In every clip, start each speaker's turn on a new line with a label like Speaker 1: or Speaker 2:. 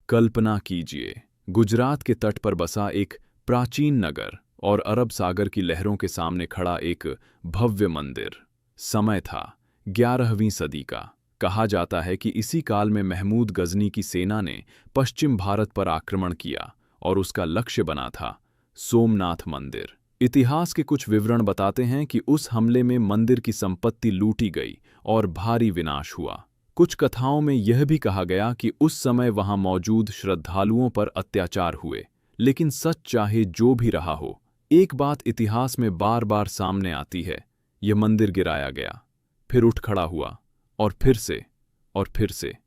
Speaker 1: कल्पना कीजिए, गुजरात के तट पर बसा एक प्राचीन नगर और अरब सागर की लहरों के सामने खड़ा एक भव्य मंदिर। समय था 11वीं सदी का। कहा जाता है कि इसी काल में महमूद गजनी की सेना ने पश्चिम भारत पर आक्रमण किया और उसका लक्ष्य बना था सोमनाथ मंदिर। इतिहास के कुछ विवरण बताते हैं कि उस हमले में मंदिर की संपत्ति लूटी गई और भारी विनाश हुआ। कुछ कथाओं में यह भी कहा गया कि उस समय वहां मौजूद श्रद्धालुओं पर अत्याचार हुए। लेकिन सच चाहे जो भी रहा हो, एक बात इतिहास में बार बार सामने आती है, यह मंदिर गिराया गया, फिर उठ खड़ा हुआ और फिर से और फिर से।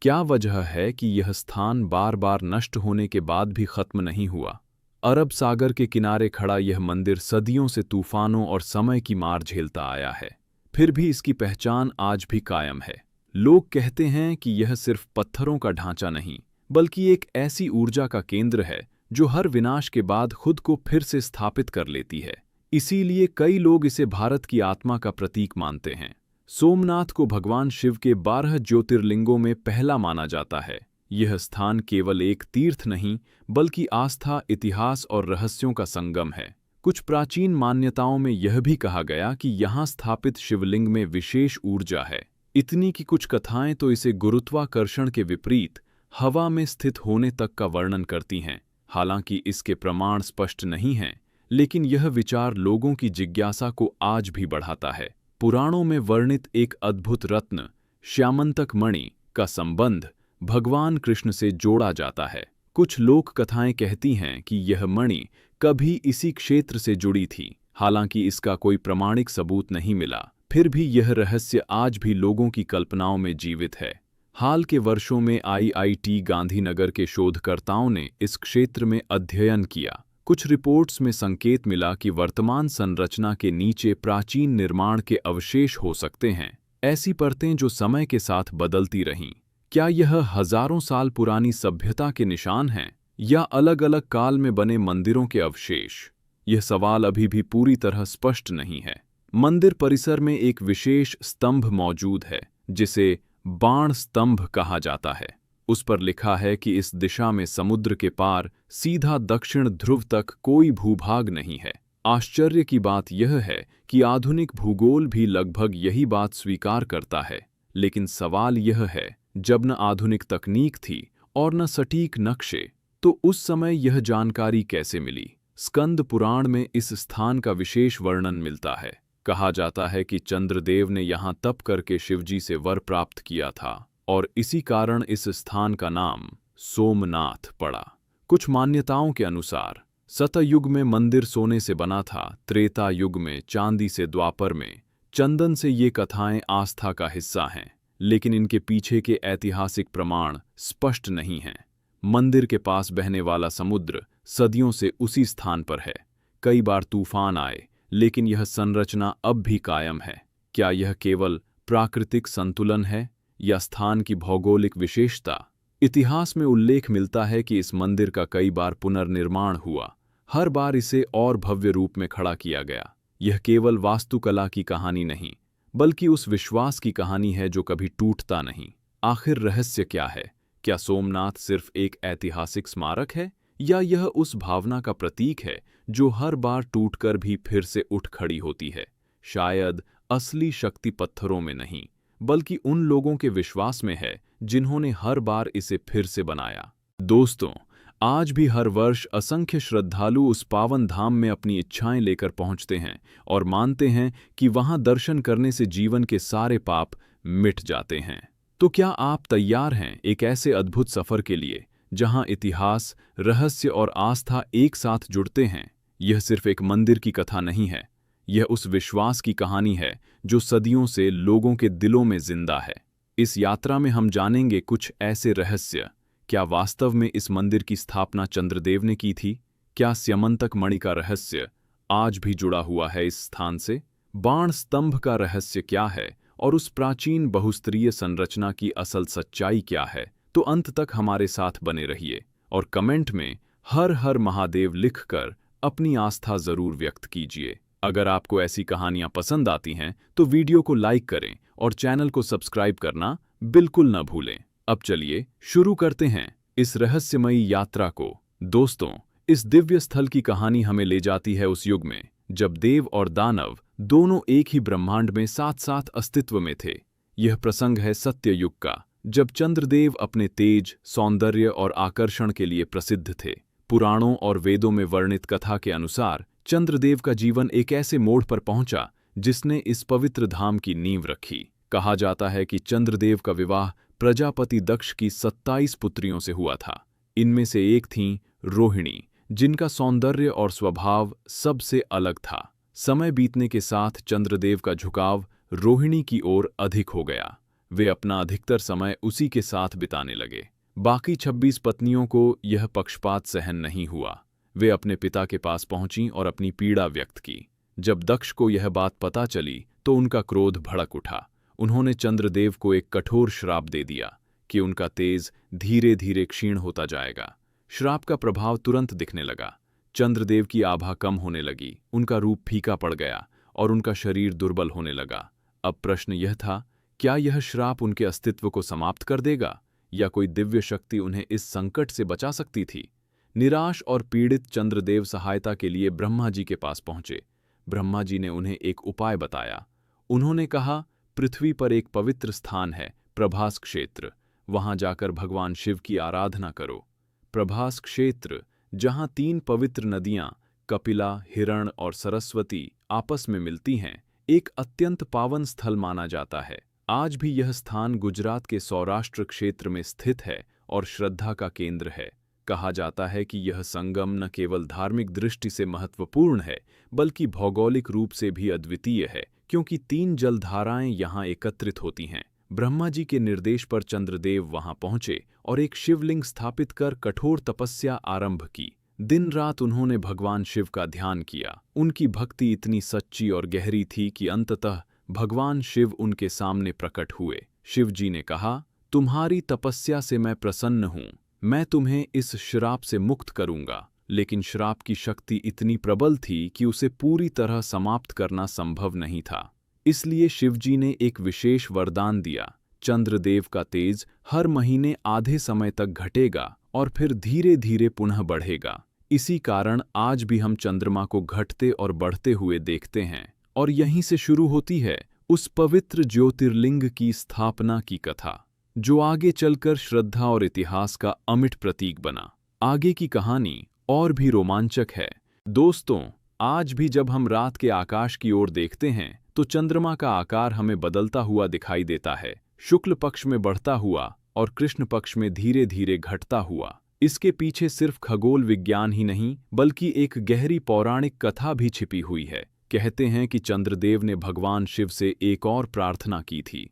Speaker 1: क्या वजह है कि यह स्थान बार बार नष्ट होने के बाद भी खत्म नहीं हुआ? अरब सागर के किनारे खड़ा यह मंदिर सदियों से तूफानों और समय की मार झेलता आया है, फिर भी इसकी पहचान आज भी कायम है। लोग कहते हैं कि यह सिर्फ पत्थरों का ढांचा नहीं, बल्कि एक ऐसी ऊर्जा का केंद्र है जो हर विनाश के बाद खुद को फिर से स्थापित कर लेती है। इसीलिए कई लोग इसे भारत की आत्मा का प्रतीक मानते हैं। सोमनाथ को भगवान शिव के 12 ज्योतिर्लिंगों में पहला माना जाता है। यह स्थान केवल एक तीर्थ नहीं, बल्कि आस्था, इतिहास और रहस्यों का संगम है। कुछ प्राचीन मान्यताओं में यह भी कहा गया कि यहाँ स्थापित शिवलिंग में विशेष ऊर्जा है। इतनी कि कुछ कथाएं तो इसे गुरुत्वाकर्षण के विपरीत हवा में स्थित होने तक का वर्णन करती हैं। हालांकि इसके प्रमाण स्पष्ट नहीं हैं, लेकिन यह विचार लोगों की जिज्ञासा को आज भी बढ़ाता है। पुराणों में वर्णित एक अद्भुत रत्न, श्यामंतक मणि, का संबंध भगवान कृष्ण से जोड़ा जाता है। कुछ लोक कथाएं कहती हैं कि यह मणि कभी इसी क्षेत्र से जुड़ी थी। हालांकि इसका कोई प्रामाणिक सबूत नहीं मिला, फिर भी यह रहस्य आज भी लोगों की कल्पनाओं में जीवित है। हाल के वर्षों में आईआईटी गांधीनगर के शोधकर्ताओं ने इस क्षेत्र में अध्ययन किया। कुछ रिपोर्ट्स में संकेत मिला कि वर्तमान संरचना के नीचे प्राचीन निर्माण के अवशेष हो सकते हैं, ऐसी परतें जो समय के साथ बदलती रहीं। क्या यह हजारों साल पुरानी सभ्यता के निशान हैं या अलग-अलग काल में बने मंदिरों के अवशेष? यह सवाल अभी भी पूरी तरह स्पष्ट नहीं है। मंदिर परिसर में एक विशेष स्तंभ मौजूद है, जिसे बाण स्तंभ कहा जाता है। उस पर लिखा है कि इस दिशा में समुद्र के पार सीधा दक्षिण ध्रुव तक कोई भूभाग नहीं है। आश्चर्य की बात यह है कि आधुनिक भूगोल भी लगभग यही बात स्वीकार करता है। लेकिन सवाल यह है, जब न आधुनिक तकनीक थी और न सटीक नक्शे, तो उस समय यह जानकारी कैसे मिली? स्कंद पुराण में इस स्थान का विशेष वर्णन मिलता है। कहा जाता है कि चंद्रदेव ने यहाँ तप करके शिवजी से वर प्राप्त किया था और इसी कारण इस स्थान का नाम सोमनाथ पड़ा। कुछ मान्यताओं के अनुसार सतयुग में मंदिर सोने से बना था, त्रेता युग में चांदी से, द्वापर में चंदन से। ये कथाएं आस्था का हिस्सा हैं, लेकिन इनके पीछे के ऐतिहासिक प्रमाण स्पष्ट नहीं हैं। मंदिर के पास बहने वाला समुद्र सदियों से उसी स्थान पर है। कई बार तूफान आए, लेकिन यह संरचना अब भी कायम है। क्या यह केवल प्राकृतिक संतुलन है या स्थान की भौगोलिक विशेषता? इतिहास में उल्लेख मिलता है कि इस मंदिर का कई बार पुनर्निर्माण हुआ। हर बार इसे और भव्य रूप में खड़ा किया गया। यह केवल वास्तुकला की कहानी नहीं, बल्कि उस विश्वास की कहानी है जो कभी टूटता नहीं। आखिर रहस्य क्या है? क्या सोमनाथ सिर्फ एक ऐतिहासिक स्मारक है, या यह उस भावना का प्रतीक है जो हर बार टूटकर भी फिर से उठ खड़ी होती है? शायद असली शक्ति पत्थरों में नहीं, बल्कि उन लोगों के विश्वास में है जिन्होंने हर बार इसे फिर से बनाया। दोस्तों, आज भी हर वर्ष असंख्य श्रद्धालु उस पावन धाम में अपनी इच्छाएं लेकर पहुंचते हैं और मानते हैं कि वहां दर्शन करने से जीवन के सारे पाप मिट जाते हैं। तो क्या आप तैयार हैं एक ऐसे अद्भुत सफर के लिए जहां इतिहास, रहस्य और आस्था एक साथ जुड़ते हैं? यह सिर्फ एक मंदिर की कथा नहीं है, यह उस विश्वास की कहानी है जो सदियों से लोगों के दिलों में जिंदा है। इस यात्रा में हम जानेंगे कुछ ऐसे रहस्य। क्या वास्तव में इस मंदिर की स्थापना चंद्रदेव ने की थी? क्या स्यमंतक मणि का रहस्य आज भी जुड़ा हुआ है इस स्थान से? बाण स्तंभ का रहस्य क्या है और उस प्राचीन बहुस्तरीय संरचना की असल सच्चाई क्या है? तो अंत तक हमारे साथ बने रहिए और कमेंट में हर हर महादेव लिखकर अपनी आस्था जरूर व्यक्त कीजिए। अगर आपको ऐसी कहानियां पसंद आती हैं तो वीडियो को लाइक करें और चैनल को सब्सक्राइब करना बिल्कुल न भूलें। अब चलिए शुरू करते हैं इस रहस्यमयी यात्रा को, दोस्तों, इस दिव्य स्थल की कहानी हमें ले जाती है उस युग में जब देव और दानव दोनों एक ही ब्रह्मांड में साथ साथ अस्तित्व में थे। यह प्रसंग है सत्य युग का, जब चंद्रदेव अपने तेज, सौंदर्य और आकर्षण के लिए प्रसिद्ध थे। पुराणों और वेदों में वर्णित कथा के अनुसार चंद्रदेव का जीवन एक ऐसे मोड़ पर पहुंचा जिसने इस पवित्र धाम की नींव रखी। कहा जाता है कि चंद्रदेव का विवाह प्रजापति दक्ष की 27 पुत्रियों से हुआ था। इनमें से एक थीं रोहिणी, जिनका सौंदर्य और स्वभाव सबसे अलग था। समय बीतने के साथ चंद्रदेव का झुकाव रोहिणी की ओर अधिक हो गया। वे अपना अधिकतर समय उसी के साथ बिताने लगे। बाकी 26 पत्नियों को यह पक्षपात सहन नहीं हुआ। वे अपने पिता के पास पहुंचीं और अपनी पीड़ा व्यक्त की। जब दक्ष को यह बात पता चली तो उनका क्रोध भड़क उठा। उन्होंने चंद्रदेव को एक कठोर श्राप दे दिया कि उनका तेज धीरे धीरे क्षीण होता जाएगा। श्राप का प्रभाव तुरंत दिखने लगा। चंद्रदेव की आभा कम होने लगी, उनका रूप फीका पड़ गया और उनका शरीर दुर्बल होने लगा। अब प्रश्न यह था, क्या यह श्राप उनके अस्तित्व को समाप्त कर देगा या कोई दिव्य शक्ति उन्हें इस संकट से बचा सकती थी? निराश और पीड़ित चंद्रदेव सहायता के लिए ब्रह्मा जी के पास पहुंचे। ब्रह्मा जी ने उन्हें एक उपाय बताया। उन्होंने कहा, पृथ्वी पर एक पवित्र स्थान है, प्रभास क्षेत्र। वहां जाकर भगवान शिव की आराधना करो। प्रभास क्षेत्र, जहां 3 पवित्र नदियां कपिला, हिरण और सरस्वती आपस में मिलती हैं, एक अत्यंत पावन स्थल माना जाता है। आज भी यह स्थान गुजरात के सौराष्ट्र क्षेत्र में स्थित है और श्रद्धा का केंद्र है। कहा जाता है कि यह संगम न केवल धार्मिक दृष्टि से महत्वपूर्ण है, बल्कि भौगोलिक रूप से भी अद्वितीय है, क्योंकि 3 जलधाराएं यहां एकत्रित होती हैं। ब्रह्मा जी के निर्देश पर चंद्रदेव वहां पहुंचे और एक शिवलिंग स्थापित कर कठोर तपस्या आरंभ की। दिन रात उन्होंने भगवान शिव का ध्यान किया। उनकी भक्ति इतनी सच्ची और गहरी थी कि अंततः भगवान शिव उनके सामने प्रकट हुए। शिव जी ने कहा, तुम्हारी तपस्या से मैं प्रसन्न हूं, मैं तुम्हें इस श्राप से मुक्त करूंगा। लेकिन श्राप की शक्ति इतनी प्रबल थी कि उसे पूरी तरह समाप्त करना संभव नहीं था। इसलिए शिवजी ने एक विशेष वरदान दिया। चंद्रदेव का तेज हर महीने आधे समय तक घटेगा और फिर धीरे धीरे पुनः बढ़ेगा। इसी कारण आज भी हम चंद्रमा को घटते और बढ़ते हुए देखते हैं। और यहीं से शुरू होती है उस पवित्र ज्योतिर्लिंग की स्थापना की कथा, जो आगे चलकर श्रद्धा और इतिहास का अमिट प्रतीक बना। आगे की कहानी और भी रोमांचक है। दोस्तों, आज भी जब हम रात के आकाश की ओर देखते हैं तो चंद्रमा का आकार हमें बदलता हुआ दिखाई देता है, शुक्ल पक्ष में बढ़ता हुआ और कृष्ण पक्ष में धीरे धीरे घटता हुआ। इसके पीछे सिर्फ खगोल विज्ञान ही नहीं, बल्कि एक गहरी पौराणिक कथा भी छिपी हुई है। कहते हैं कि चंद्रदेव ने भगवान शिव से एक और प्रार्थना की थी,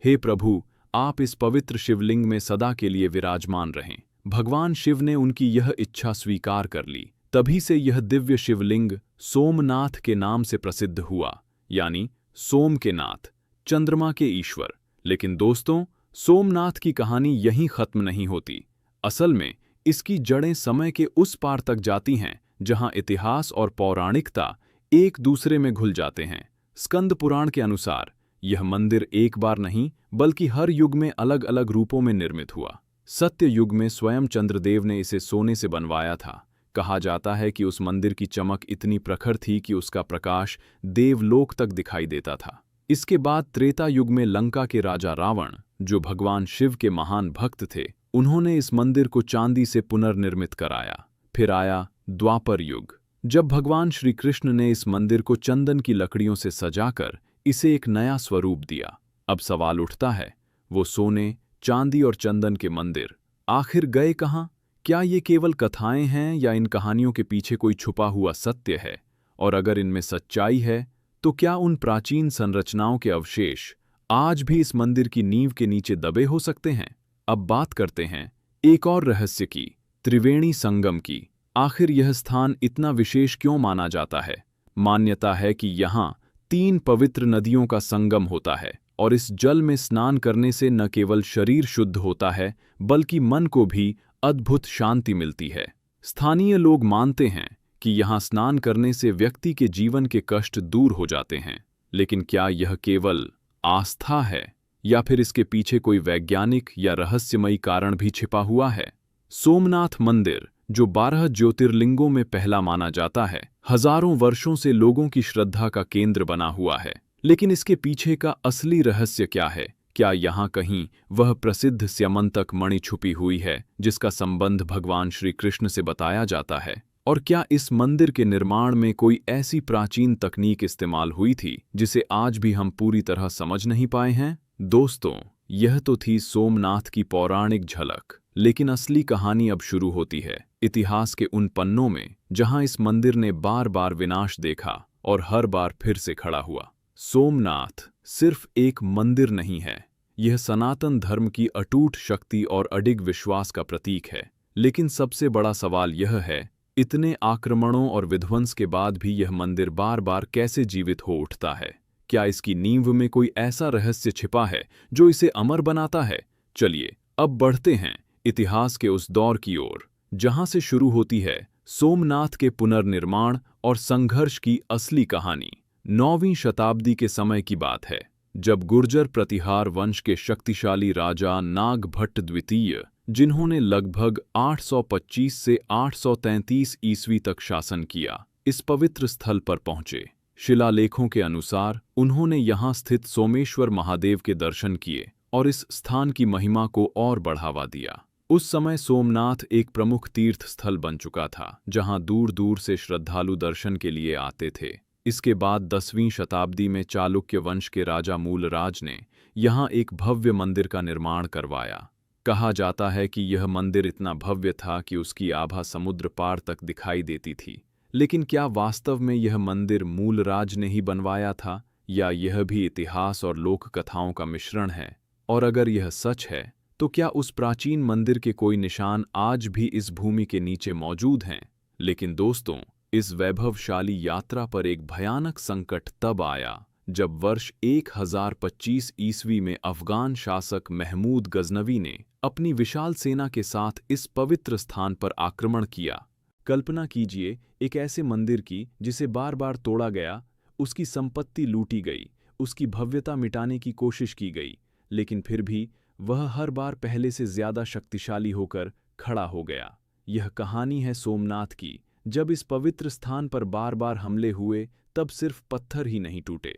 Speaker 1: हे प्रभु, आप इस पवित्र शिवलिंग में सदा के लिए विराजमान रहें। भगवान शिव ने उनकी यह इच्छा स्वीकार कर ली। तभी से यह दिव्य शिवलिंग सोमनाथ के नाम से प्रसिद्ध हुआ, यानी सोम के नाथ, चंद्रमा के ईश्वर। लेकिन दोस्तों, सोमनाथ की कहानी यहीं खत्म नहीं होती। असल में इसकी जड़ें समय के उस पार तक जाती हैं जहां इतिहास और पौराणिकता एक दूसरे में घुल जाते हैं। स्कंद पुराण के अनुसार यह मंदिर एक बार नहीं, बल्कि हर युग में अलग अलग रूपों में निर्मित हुआ। सत्य युग में स्वयं चंद्रदेव ने इसे सोने से बनवाया था। कहा जाता है कि उस मंदिर की चमक इतनी प्रखर थी कि उसका प्रकाश देवलोक तक दिखाई देता था। इसके बाद त्रेता युग में लंका के राजा रावण, जो भगवान शिव के महान भक्त थे, उन्होंने इस मंदिर को चांदी से पुनर्निर्मित कराया। फिर आया द्वापर युग, जब भगवान श्री कृष्ण ने इस मंदिर को चंदन की लकड़ियों से सजाकर इसे एक नया स्वरूप दिया। अब सवाल उठता है, वो सोने, चांदी और चंदन के मंदिर आखिर गए कहाँ? क्या ये केवल कथाएं हैं या इन कहानियों के पीछे कोई छुपा हुआ सत्य है? और अगर इनमें सच्चाई है, तो क्या उन प्राचीन संरचनाओं के अवशेष आज भी इस मंदिर की नींव के नीचे दबे हो सकते हैं? अब बात करते हैं एक और रहस्य की, त्रिवेणी संगम की। आखिर यह स्थान इतना विशेष क्यों माना जाता है? मान्यता है कि यहाँ 3 पवित्र नदियों का संगम होता है और इस जल में स्नान करने से न केवल शरीर शुद्ध होता है, बल्कि मन को भी अद्भुत शांति मिलती है। स्थानीय लोग मानते हैं कि यहाँ स्नान करने से व्यक्ति के जीवन के कष्ट दूर हो जाते हैं। लेकिन क्या यह केवल आस्था है या फिर इसके पीछे कोई वैज्ञानिक या रहस्यमयी कारण भी छिपा हुआ है? सोमनाथ मंदिर, जो 12 ज्योतिर्लिंगों में पहला माना जाता है, हजारों वर्षों से लोगों की श्रद्धा का केंद्र बना हुआ है। लेकिन इसके पीछे का असली रहस्य क्या है? क्या यहाँ कहीं वह प्रसिद्ध स्यमंतक मणि छुपी हुई है जिसका संबंध भगवान श्री कृष्ण से बताया जाता है? और क्या इस मंदिर के निर्माण में कोई ऐसी प्राचीन तकनीक इस्तेमाल हुई थी जिसे आज भी हम पूरी तरह समझ नहीं पाए हैं? दोस्तों, यह तो थी सोमनाथ की पौराणिक झलक, लेकिन असली कहानी अब शुरू होती है, इतिहास के उन पन्नों में जहां इस मंदिर ने बार बार विनाश देखा और हर बार फिर से खड़ा हुआ। सोमनाथ सिर्फ एक मंदिर नहीं है, यह सनातन धर्म की अटूट शक्ति और अडिग विश्वास का प्रतीक है। लेकिन सबसे बड़ा सवाल यह है, इतने आक्रमणों और विध्वंस के बाद भी यह मंदिर बार बार कैसे जीवित हो उठता है? क्या इसकी नींव में कोई ऐसा रहस्य छिपा है जो इसे अमर बनाता है? चलिए अब बढ़ते हैं इतिहास के उस दौर की ओर जहां से शुरू होती है सोमनाथ के पुनर्निर्माण और संघर्ष की असली कहानी। 9वीं शताब्दी के समय की बात है, जब गुर्जर प्रतिहार वंश के शक्तिशाली राजा नागभट्ट द्वितीय, जिन्होंने लगभग 825 से 833 ईस्वी तक शासन किया, इस पवित्र स्थल पर पहुंचे। शिलालेखों के अनुसार उन्होंने यहाँ स्थित सोमेश्वर महादेव के दर्शन किए और इस स्थान की महिमा को और बढ़ावा दिया। उस समय सोमनाथ एक प्रमुख तीर्थ स्थल बन चुका था, जहां दूर दूर से श्रद्धालु दर्शन के लिए आते थे। इसके बाद 10वीं शताब्दी में चालुक्य वंश के राजा मूलराज ने यहाँ एक भव्य मंदिर का निर्माण करवाया। कहा जाता है कि यह मंदिर इतना भव्य था कि उसकी आभा समुद्र पार तक दिखाई देती थी। लेकिन क्या वास्तव में यह मंदिर मूलराज ने ही बनवाया था, या यह भी इतिहास और लोक कथाओं का मिश्रण है? और अगर यह सच है, तो क्या उस प्राचीन मंदिर के कोई निशान आज भी इस भूमि के नीचे मौजूद हैं? लेकिन दोस्तों, इस वैभवशाली यात्रा पर एक भयानक संकट तब आया जब वर्ष 1025 ईस्वी में अफगान शासक महमूद गजनवी ने अपनी विशाल सेना के साथ इस पवित्र स्थान पर आक्रमण किया। कल्पना कीजिए एक ऐसे मंदिर की जिसे बार बार तोड़ा गया, उसकी संपत्ति लूटी गई, उसकी भव्यता मिटाने की कोशिश की गई, लेकिन फिर भी वह हर बार पहले से ज्यादा शक्तिशाली होकर खड़ा हो गया। यह कहानी है सोमनाथ की। जब इस पवित्र स्थान पर बार बार हमले हुए, तब सिर्फ पत्थर ही नहीं टूटे,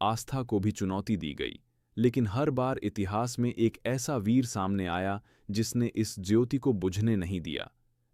Speaker 1: आस्था को भी चुनौती दी गई। लेकिन हर बार इतिहास में एक ऐसा वीर सामने आया जिसने इस ज्योति को बुझने नहीं दिया।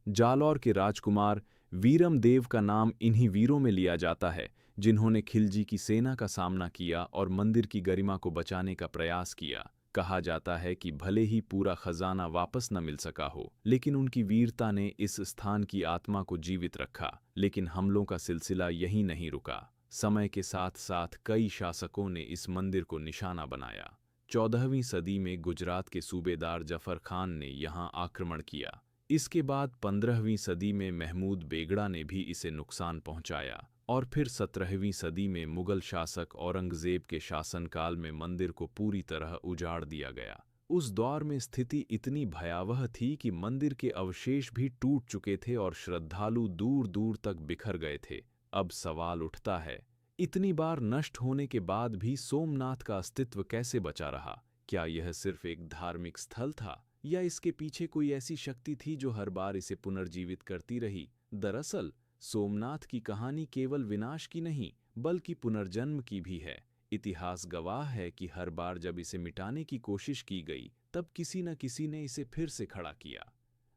Speaker 1: जालौर के राजकुमार वीरम देव का नाम इन्हीं वीरों में लिया जाता है, जिन्होंने खिलजी की सेना का सामना किया और मंदिर की गरिमा को बचाने का प्रयास किया। कहा जाता है कि भले ही पूरा खजाना वापस न मिल सका हो, लेकिन उनकी वीरता ने इस स्थान की आत्मा को जीवित रखा। लेकिन हमलों का सिलसिला यहीं नहीं रुका। समय के साथ साथ कई शासकों ने इस मंदिर को निशाना बनाया। 14वीं सदी में गुजरात के सूबेदार जफर खान ने यहाँ आक्रमण किया। इसके बाद 15वीं सदी में महमूद बेगड़ा ने भी इसे नुकसान पहुंचाया, और फिर 17वीं सदी में मुगल शासक औरंगजेब के शासनकाल में मंदिर को पूरी तरह उजाड़ दिया गया। उस दौर में स्थिति इतनी भयावह थी कि मंदिर के अवशेष भी टूट चुके थे और श्रद्धालु दूर दूर तक बिखर गए थे। अब सवाल उठता है, इतनी बार नष्ट होने के बाद भी सोमनाथ का अस्तित्व कैसे बचा रहा? क्या यह सिर्फ एक धार्मिक स्थल था, या इसके पीछे कोई ऐसी शक्ति थी जो हर बार इसे पुनर्जीवित करती रही? दरअसल सोमनाथ की कहानी केवल विनाश की नहीं, बल्कि पुनर्जन्म की भी है। इतिहास गवाह है कि हर बार जब इसे मिटाने की कोशिश की गई, तब किसी न किसी ने इसे फिर से खड़ा किया।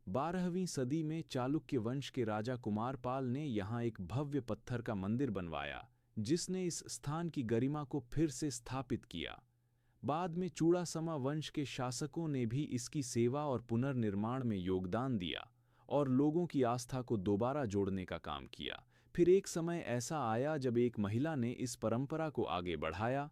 Speaker 1: 12वीं सदी में चालुक्य वंश के राजा कुमारपाल ने यहाँ एक भव्य पत्थर का मंदिर बनवाया, जिसने इस स्थान की गरिमा को फिर से स्थापित किया। बाद में चूड़ासमा वंश के शासकों ने भी इसकी सेवा और पुनर्निर्माण में योगदान दिया और लोगों की आस्था को दोबारा जोड़ने का काम किया। फिर एक समय ऐसा आया जब एक महिला ने इस परंपरा को आगे बढ़ाया।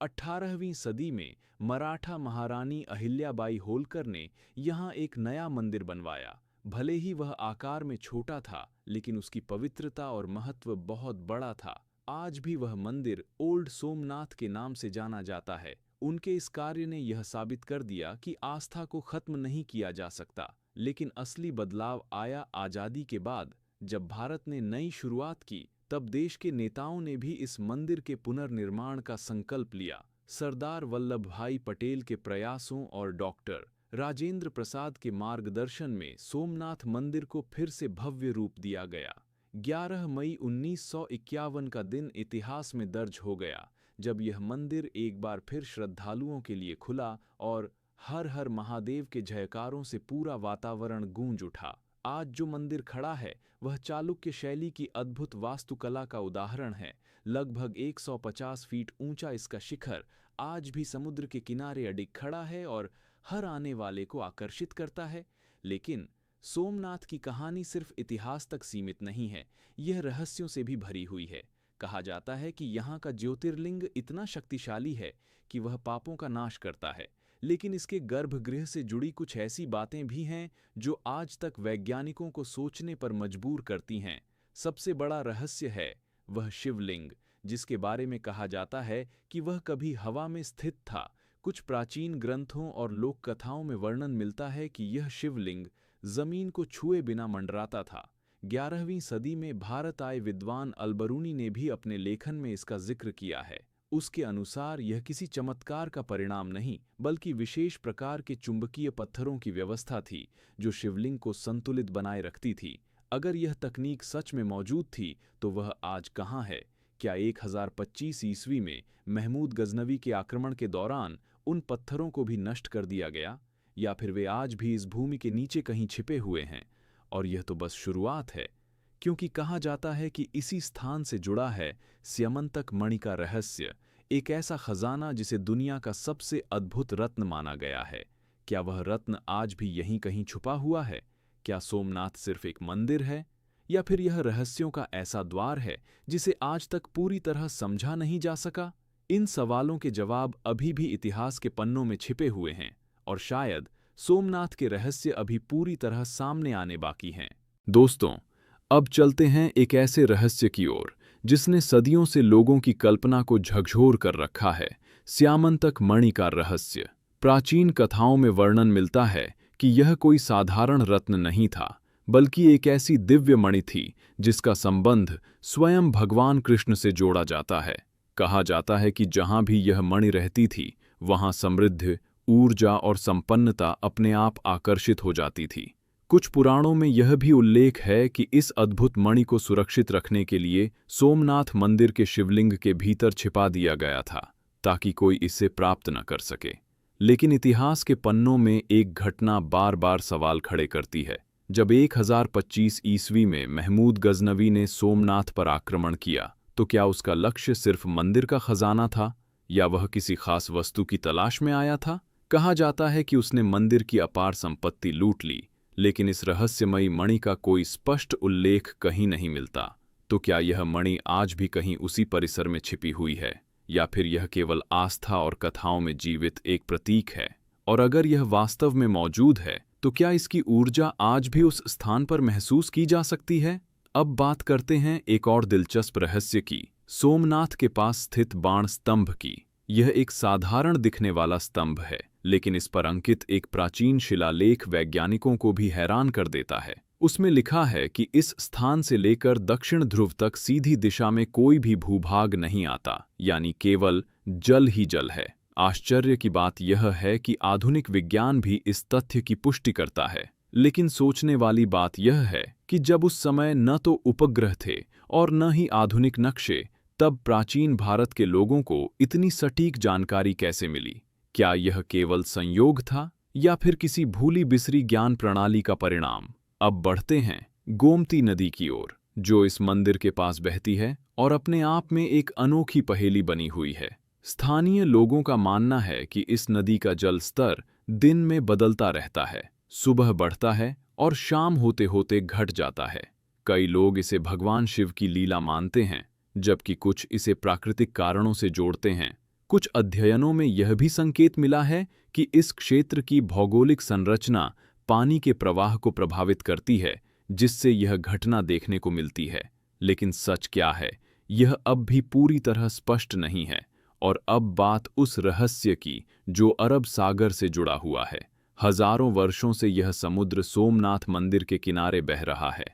Speaker 1: 18वीं सदी में मराठा महारानी अहिल्याबाई होलकर ने यहाँ एक नया मंदिर बनवाया। भले ही वह आकार में छोटा था, लेकिन उसकी पवित्रता और महत्व बहुत बड़ा था। आज भी वह मंदिर ओल्ड सोमनाथ के नाम से जाना जाता है। उनके इस कार्य ने यह साबित कर दिया कि आस्था को खत्म नहीं किया जा सकता। लेकिन असली बदलाव आया आज़ादी के बाद। जब भारत ने नई शुरुआत की, तब देश के नेताओं ने भी इस मंदिर के पुनर्निर्माण का संकल्प लिया। सरदार वल्लभ भाई पटेल के प्रयासों और डॉक्टर राजेंद्र प्रसाद के मार्गदर्शन में सोमनाथ मंदिर को फिर से भव्य रूप दिया गया। 11 मई 1951 का दिन इतिहास में दर्ज हो गया, जब यह मंदिर एक बार फिर श्रद्धालुओं के लिए खुला और हर हर महादेव के जयकारों से पूरा वातावरण गूंज उठा। आज जो मंदिर खड़ा है वह चालुक्य शैली की अद्भुत वास्तुकला का उदाहरण है। लगभग 150 फीट ऊंचा इसका शिखर आज भी समुद्र के किनारे अडिग खड़ा है और हर आने वाले को आकर्षित करता है। लेकिन सोमनाथ की कहानी सिर्फ इतिहास तक सीमित नहीं है, यह रहस्यों से भी भरी हुई है। कहा जाता है कि यहाँ का ज्योतिर्लिंग इतना शक्तिशाली है कि वह पापों का नाश करता है, लेकिन इसके गर्भगृह से जुड़ी कुछ ऐसी बातें भी हैं जो आज तक वैज्ञानिकों को सोचने पर मजबूर करती हैं। सबसे बड़ा रहस्य है वह शिवलिंग, जिसके बारे में कहा जाता है कि वह कभी हवा में स्थित था। कुछ प्राचीन ग्रंथों और लोक कथाओं में वर्णन मिलता है कि यह शिवलिंग जमीन को छुए बिना मंडराता था। 11वीं सदी में भारत आए विद्वान अलबरूनी ने भी अपने लेखन में इसका जिक्र किया है। उसके अनुसार यह किसी चमत्कार का परिणाम नहीं, बल्कि विशेष प्रकार के चुंबकीय पत्थरों की व्यवस्था थी जो शिवलिंग को संतुलित बनाए रखती थी। अगर यह तकनीक सच में मौजूद थी तो वह आज कहाँ है? क्या 1025 ईस्वी में महमूद गजनवी के आक्रमण के दौरान उन पत्थरों को भी नष्ट कर दिया गया, या फिर वे आज भी इस भूमि के नीचे कहीं छिपे हुए हैं? और यह तो बस शुरुआत है, क्योंकि कहा जाता है कि इसी स्थान से जुड़ा है स्यमंतक मणि का रहस्य, एक ऐसा खजाना जिसे दुनिया का सबसे अद्भुत रत्न माना गया है। क्या वह रत्न आज भी यहीं कहीं छुपा हुआ है? क्या सोमनाथ सिर्फ एक मंदिर है, या फिर यह रहस्यों का ऐसा द्वार है जिसे आज तक पूरी तरह समझा नहीं जा सका? इन सवालों के जवाब अभी भी इतिहास के पन्नों में छिपे हुए हैं, और शायद सोमनाथ के रहस्य अभी पूरी तरह सामने आने बाकी हैं। दोस्तों, अब चलते हैं एक ऐसे रहस्य की ओर जिसने सदियों से लोगों की कल्पना को झकझोर कर रखा है, स्यामंतक मणि का रहस्य। प्राचीन कथाओं में वर्णन मिलता है कि यह कोई साधारण रत्न नहीं था, बल्कि एक ऐसी दिव्य मणि थी जिसका संबंध स्वयं भगवान कृष्ण से जोड़ा जाता है। कहा जाता है कि जहां भी यह मणि रहती थी, वहां समृद्धि, ऊर्जा और संपन्नता अपने आप आकर्षित हो जाती थी। कुछ पुराणों में यह भी उल्लेख है कि इस अद्भुत मणि को सुरक्षित रखने के लिए सोमनाथ मंदिर के शिवलिंग के भीतर छिपा दिया गया था, ताकि कोई इसे प्राप्त न कर सके। लेकिन इतिहास के पन्नों में एक घटना बार बार सवाल खड़े करती है। जब 1025 ईस्वी में महमूद गजनवी ने सोमनाथ पर आक्रमण किया, तो क्या उसका लक्ष्य सिर्फ मंदिर का खजाना था, या वह किसी खास वस्तु की तलाश में आया था? कहा जाता है कि उसने मंदिर की अपार संपत्ति लूट ली, लेकिन इस रहस्यमयी मणि का कोई स्पष्ट उल्लेख कहीं नहीं मिलता। तो क्या यह मणि आज भी कहीं उसी परिसर में छिपी हुई है, या फिर यह केवल आस्था और कथाओं में जीवित एक प्रतीक है? और अगर यह वास्तव में मौजूद है, तो क्या इसकी ऊर्जा आज भी उस स्थान पर महसूस की जा सकती है? अब बात करते हैं एक और दिलचस्प रहस्य की, सोमनाथ के पास स्थित बाण स्तंभ की। यह एक साधारण दिखने वाला स्तंभ है, लेकिन इस पर अंकित एक प्राचीन शिलालेख वैज्ञानिकों को भी हैरान कर देता है। उसमें लिखा है कि इस स्थान से लेकर दक्षिण ध्रुव तक सीधी दिशा में कोई भी भूभाग नहीं आता, यानी केवल जल ही जल है। आश्चर्य की बात यह है कि आधुनिक विज्ञान भी इस तथ्य की पुष्टि करता है। लेकिन सोचने वाली बात यह है कि जब उस समय न तो उपग्रह थे और न ही आधुनिक नक्शे, तब प्राचीन भारत के लोगों को इतनी सटीक जानकारी कैसे मिली? क्या यह केवल संयोग था, या फिर किसी भूली बिसरी ज्ञान प्रणाली का परिणाम? अब बढ़ते हैं गोमती नदी की ओर, जो इस मंदिर के पास बहती है और अपने आप में एक अनोखी पहेली बनी हुई है। स्थानीय लोगों का मानना है कि इस नदी का जल स्तर दिन में बदलता रहता है, सुबह बढ़ता है और शाम होते होते घट जाता है। कई लोग इसे भगवान शिव की लीला मानते हैं, जबकि कुछ इसे प्राकृतिक कारणों से जोड़ते हैं। कुछ अध्ययनों में यह भी संकेत मिला है कि इस क्षेत्र की भौगोलिक संरचना पानी के प्रवाह को प्रभावित करती है, जिससे यह घटना देखने को मिलती है। लेकिन सच क्या है, यह अब भी पूरी तरह स्पष्ट नहीं है। और अब बात उस रहस्य की जो अरब सागर से जुड़ा हुआ है। हजारों वर्षों से यह समुद्र सोमनाथ मंदिर के किनारे बह रहा है,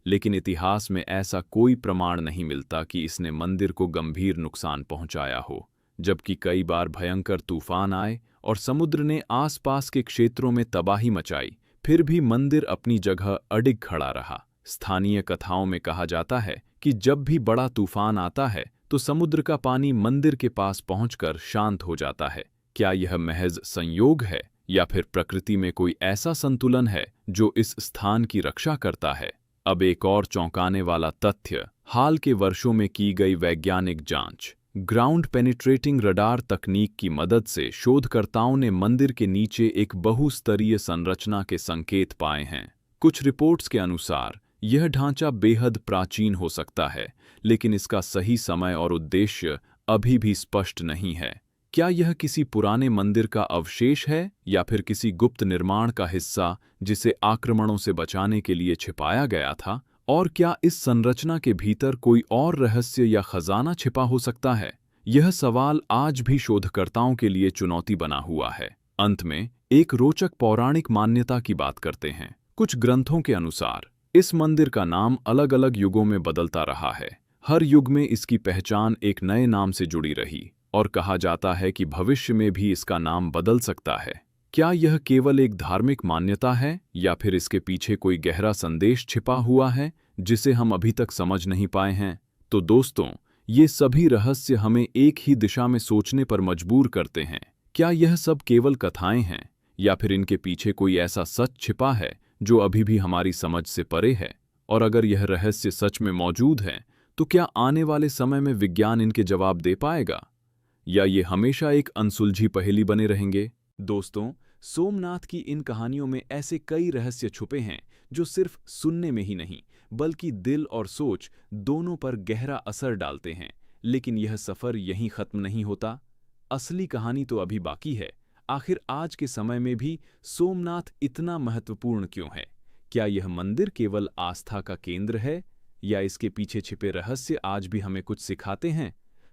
Speaker 1: लेकिन इतिहास में ऐसा कोई प्रमाण नहीं मिलता कि इसने मंदिर को गंभीर नुकसान पहुंचाया हो। जबकि कई बार भयंकर तूफान आए और समुद्र ने आसपास के क्षेत्रों में तबाही मचाई, फिर भी मंदिर अपनी जगह अडिग खड़ा रहा। स्थानीय कथाओं में कहा जाता है कि जब भी बड़ा तूफान आता है तो समुद्र का पानी मंदिर के पास पहुंचकर शांत हो जाता है। क्या यह महज संयोग है या फिर प्रकृति में कोई ऐसा संतुलन है जो इस स्थान की रक्षा करता है? अब एक और चौंकाने वाला तथ्य, हाल के वर्षों में की गई वैज्ञानिक जांच। ग्राउंड पेनिट्रेटिंग रडार तकनीक की मदद से शोधकर्ताओं ने मंदिर के नीचे एक बहुस्तरीय संरचना के संकेत पाए हैं। कुछ रिपोर्ट्स के अनुसार यह ढांचा बेहद प्राचीन हो सकता है, लेकिन इसका सही समय और उद्देश्य अभी भी स्पष्ट नहीं है। क्या यह किसी पुराने मंदिर का अवशेष है या फिर किसी गुप्त निर्माण का हिस्सा जिसे आक्रमणों से बचाने के लिए छिपाया गया था? और क्या इस संरचना के भीतर कोई और रहस्य या खजाना छिपा हो सकता है? यह सवाल आज भी शोधकर्ताओं के लिए चुनौती बना हुआ है। अंत में एक रोचक पौराणिक मान्यता की बात करते हैं। कुछ ग्रंथों के अनुसार इस मंदिर का नाम अलग अलग युगों में बदलता रहा है। हर युग में इसकी पहचान एक नए नाम से जुड़ी रही और कहा जाता है कि भविष्य में भी इसका नाम बदल सकता है। क्या यह केवल एक धार्मिक मान्यता है या फिर इसके पीछे कोई गहरा संदेश छिपा हुआ है जिसे हम अभी तक समझ नहीं पाए हैं? तो दोस्तों, ये सभी रहस्य हमें एक ही दिशा में सोचने पर मजबूर करते हैं। क्या यह सब केवल कथाएं हैं या फिर इनके पीछे कोई ऐसा सच छिपा है जो अभी भी हमारी समझ से परे है? और अगर यह रहस्य सच में मौजूद है तो क्या आने वाले समय में विज्ञान इनके जवाब दे पाएगा या ये हमेशा एक अनसुलझी पहेली बने रहेंगे? दोस्तों, सोमनाथ की इन कहानियों में ऐसे कई रहस्य छुपे हैं जो सिर्फ सुनने में ही नहीं बल्कि दिल और सोच दोनों पर गहरा असर डालते हैं। लेकिन यह सफर यहीं खत्म नहीं होता। असली कहानी तो अभी बाकी है। आखिर आज के समय में भी सोमनाथ इतना महत्वपूर्ण क्यों है? क्या यह मंदिर केवल आस्था का केंद्र है या इसके पीछे छिपे रहस्य आज भी हमें कुछ सिखाते हैं?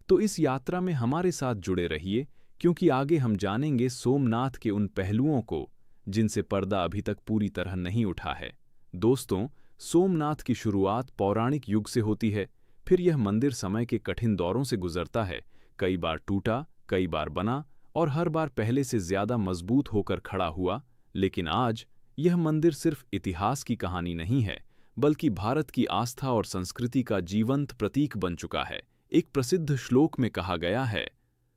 Speaker 1: तो इस यात्रा में हमारे साथ जुड़े रहिए, क्योंकि आगे हम जानेंगे सोमनाथ के उन पहलुओं को जिनसे पर्दा अभी तक पूरी तरह नहीं उठा है। दोस्तों, सोमनाथ की शुरुआत पौराणिक युग से होती है, फिर यह मंदिर समय के कठिन दौरों से गुजरता है। कई बार टूटा, कई बार बना और हर बार पहले से ज्यादा मजबूत होकर खड़ा हुआ। लेकिन आज यह मंदिर सिर्फ इतिहास की कहानी नहीं है, बल्कि भारत की आस्था और संस्कृति का जीवंत प्रतीक बन चुका है। एक प्रसिद्ध श्लोक में कहा गया है,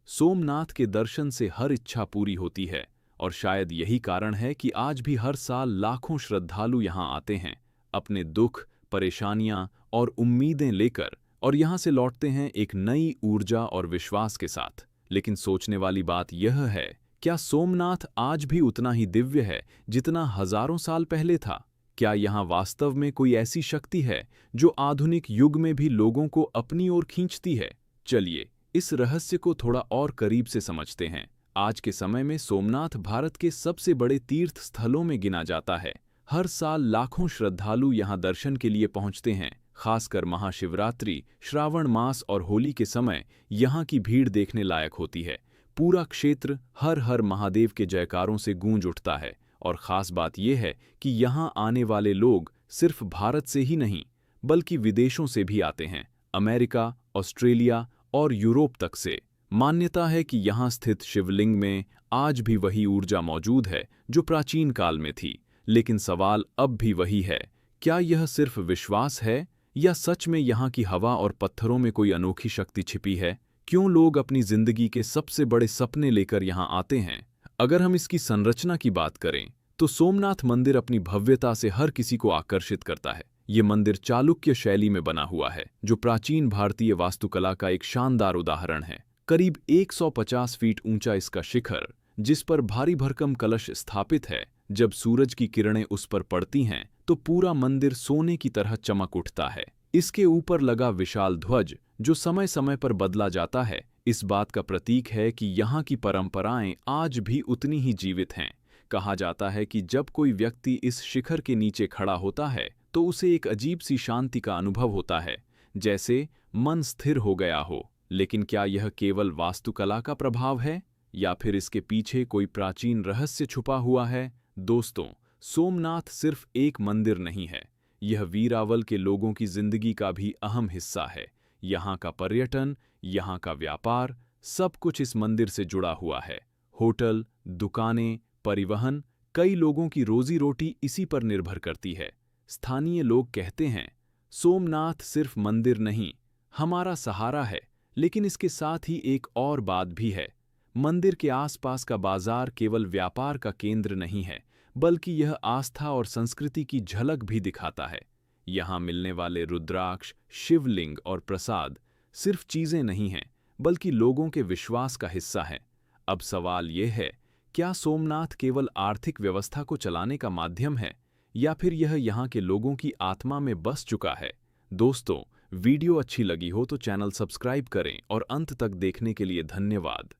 Speaker 1: सोमनाथ के दर्शन से हर इच्छा पूरी होती है। और शायद यही कारण है कि आज भी हर साल लाखों श्रद्धालु यहाँ आते हैं अपने दुख, परेशानियां और उम्मीदें लेकर, और यहाँ से लौटते हैं एक नई ऊर्जा और विश्वास के साथ। लेकिन सोचने वाली बात यह है, क्या सोमनाथ आज भी उतना ही दिव्य है जितना हजारों साल पहले था? क्या यहाँ वास्तव में कोई ऐसी शक्ति है जो आधुनिक युग में भी लोगों को अपनी ओर खींचती है? चलिए इस रहस्य को थोड़ा और करीब से समझते हैं। आज के समय में सोमनाथ भारत के सबसे बड़े तीर्थ स्थलों में गिना जाता है। हर साल लाखों श्रद्धालु यहाँ दर्शन के लिए पहुँचते हैं। खासकर महाशिवरात्रि, श्रावण मास और होली के समय यहाँ की भीड़ देखने लायक होती है। पूरा क्षेत्र हर हर महादेव के जयकारों से गूंज उठता है। और ख़ास बात यह है कि यहाँ आने वाले लोग सिर्फ भारत से ही नहीं बल्कि विदेशों से भी आते हैं, अमेरिका, ऑस्ट्रेलिया और यूरोप तक से। मान्यता है कि यहाँ स्थित शिवलिंग में आज भी वही ऊर्जा मौजूद है जो प्राचीन काल में थी। लेकिन सवाल अब भी वही है, क्या यह सिर्फ विश्वास है या सच में यहाँ की हवा और पत्थरों में कोई अनोखी शक्ति छिपी है? क्यों लोग अपनी जिंदगी के सबसे बड़े सपने लेकर यहाँ आते हैं? अगर हम इसकी संरचना की बात करें तो सोमनाथ मंदिर अपनी भव्यता से हर किसी को आकर्षित करता है। ये मंदिर चालुक्य शैली में बना हुआ है, जो प्राचीन भारतीय वास्तुकला का एक शानदार उदाहरण है। करीब 150 फीट ऊंचा इसका शिखर, जिस पर भारी भरकम कलश स्थापित है, जब सूरज की किरणें उस पर पड़ती हैं तो पूरा मंदिर सोने की तरह चमक उठता है। इसके ऊपर लगा विशाल ध्वज, जो समय समय पर बदला जाता है, इस बात का प्रतीक है कि यहाँ की परंपराएं आज भी उतनी ही जीवित हैं। कहा जाता है कि जब कोई व्यक्ति इस शिखर के नीचे खड़ा होता है तो उसे एक अजीब सी शांति का अनुभव होता है, जैसे मन स्थिर हो गया हो। लेकिन क्या यह केवल वास्तुकला का प्रभाव है या फिर इसके पीछे कोई प्राचीन रहस्य छुपा हुआ है? दोस्तों, सोमनाथ सिर्फ एक मंदिर नहीं है, यह वीरावल के लोगों की जिंदगी का भी अहम हिस्सा है। यहाँ का पर्यटन, यहाँ का व्यापार, सब कुछ इस मंदिर से जुड़ा हुआ है। होटल, दुकानें, परिवहन, कई लोगों की रोजी रोटी इसी पर निर्भर करती है। स्थानीय लोग कहते हैं, सोमनाथ सिर्फ मंदिर नहीं, हमारा सहारा है। लेकिन इसके साथ ही एक और बात भी है। मंदिर के आसपास का बाजार केवल व्यापार का केंद्र नहीं है, बल्कि यह आस्था और संस्कृति की झलक भी दिखाता है। यहाँ मिलने वाले रुद्राक्ष, शिवलिंग और प्रसाद सिर्फ चीजें नहीं हैं, बल्कि लोगों के विश्वास का हिस्सा हैं। अब सवाल यह है, क्या सोमनाथ केवल आर्थिक व्यवस्था को चलाने का माध्यम है, या फिर यह यहाँ के लोगों की आत्मा में बस चुका है? दोस्तों, वीडियो अच्छी लगी हो तो चैनल सब्सक्राइब करें और अंत तक देखने के लिए धन्यवाद।